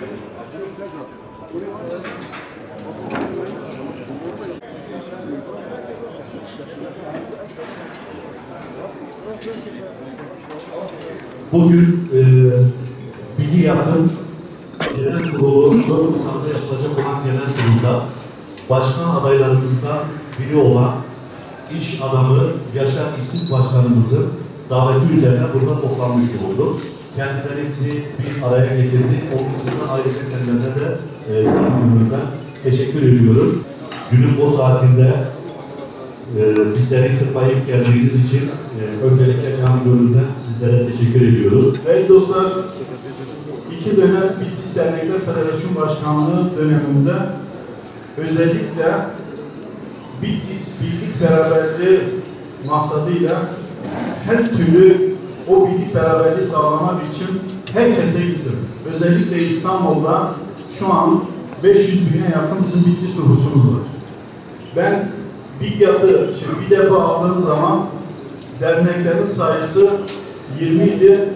Bugün Bilgi Yakın Genel Kurulu 4 Nisan'da yapılacak olan genel kurulda başkan adaylarımızdan biri olan iş adamı Yaşar İşsiz Başkanımızın daveti üzerine burada toplanmış bulunduk. Kendileri bizi bir araya getirdi. Onun için de ayrıca kendilerine de canlı teşekkür ediyoruz. Günün bu saatinde bizleri kırmayıp geldiğiniz için öncelikle canı gönülden sizlere teşekkür ediyoruz. Evet dostlar, 2 dönem Bitlis Dernekler Federasyon Başkanlığı döneminde özellikle Bitlis Birlik Beraberliği maksadıyla her türlü o birlik beraberliği sağlamak için herkese gittim. Özellikle İstanbul'da şu an 500 bine yakın bizim Bitlis nüfusumuz var. Ben BİGYAD'ı bir defa aldığım zaman derneklerin sayısı 20 idi.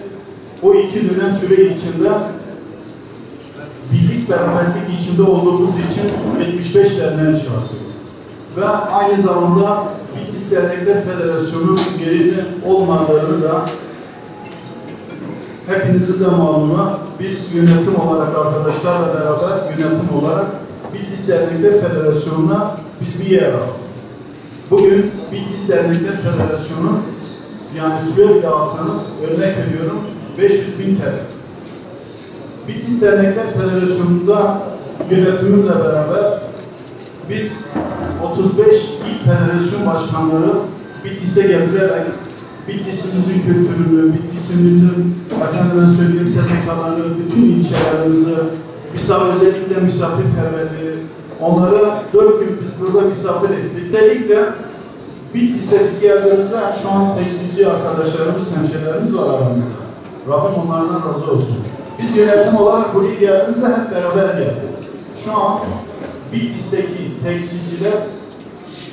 O 2 dönem süre içinde birlik beraberlik içinde olduğumuz için 75 derneğe çıkarttık. Ve aynı zamanda Bitlis Dernekler Federasyonu'nun gerekli olmadığını da hepinizin de malumu, biz yönetim olarak arkadaşlarla beraber yönetim olarak Bitlis Dernekler Federasyonu'na biz bir yer aldık. Bugün Bitlis Dernekler Federasyonu, yani sürekli alsanız örnek veriyorum 500.000 TL. Bitlis Dernekler Federasyonu'nda yönetimimle beraber biz 35 il federasyon başkanları Bitlis'e getirerek Bitlis'imizin kültürünü, Bitlis'imizin efendime söyleyeyim STK'larını, bütün ilçelerimizi, özellikle misafirperverliği, onları 4 gün biz burada misafir ettik. Özellikle Bitlis'e biz geldiğimizde şu an tekstilci arkadaşlarımız, hemşehrilerimiz var aramızda. Rabbim onlardan razı olsun. Biz yönetim olarak buraya geldiğimizde hep beraber geldik. Şu an Bitlis'teki tekstilciler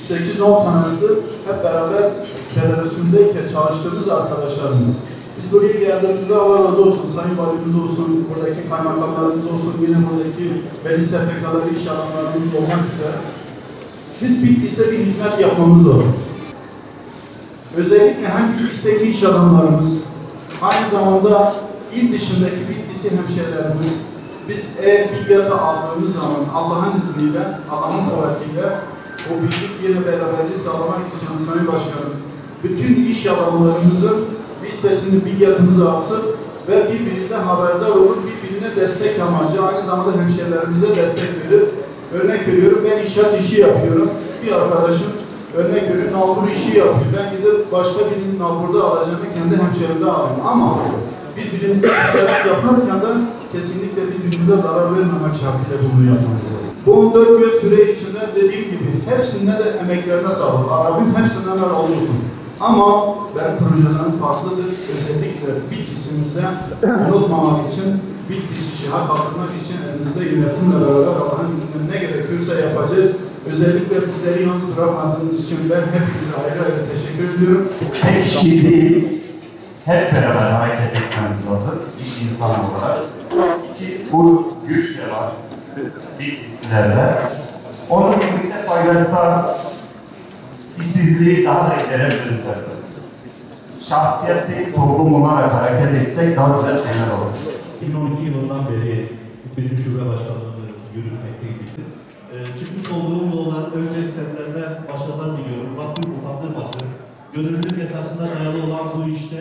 8-10 tanesi hep beraber federasyondayken çalıştığımız arkadaşlarımız. Biz buraya geldiğimizde Allah razı olsun, Sayın Valimiz olsun, buradaki kaymakamlarımız olsun, yine buradaki belli SPK'ları, iş alanlarımız olmak üzere biz Bitlis'e bir hizmet yapmamız lazım. Özellikle hem Bitlis'teki iş adamlarımız, aynı zamanda il dışındaki Bitlis'i hemşehrilerimiz, biz eğer BİGYAD'ı aldığımız zaman Allah'ın izniyle, Allah'ın kuvvetiyle o birlik yine beraberliği sağlamak için Sayın Başkanım, bütün iş adamlarımızın listesini BİGYAD'ımıza alsın ve birbirine haberdar olur, birbirine destek amacı, aynı zamanda hemşehrilerimize destek verir. Örnek veriyorum, ben inşaat işi yapıyorum. Bir arkadaşım örnek veriyorum, nalbur işi yapıyor. Ben gidip başka birinin nalburda alacağını kendi hemşehrimde alayım. Ama birbirimize ticaret yaparken de kesinlikle birbirimize zarar vermemek şartıyla bunu yapmamız lazım. Bu 14 gün süre içinde dediğim gibi hepsinde de emeklerine sağlık. Rabbim hepsinden razı olsun. Ama benim projelerim farklıdır. Özellikle Bitlis'imize unutmamak için, Bitlis işi hak kalkmak için elimizde yönetimle beraber Allah'ın izniyle ne gerekiyorsa yapacağız. Özellikle bizleri yalnız bırakmadığınız için ben hepinize ayrı ayrı teşekkür ediyorum. Tek kişi değil, hep beraber hareket etmemiz lazım, iş insanı olarak. Bu güç de var, Bitlislerde. Onun birlikte paylaşsa işsizliği daha da giderebiliriz. Şahsiyetli toplum olarak hareket etsek daha güzel şeyler olur. 2012 yılından beri bir şube başkanlığını yürütmekteydik. Çıkmış olduğum yoldan önce kendilerine başarılar diliyorum. Rabbim utandırmasın. Gönüllülük esasına dayalı olan bu işte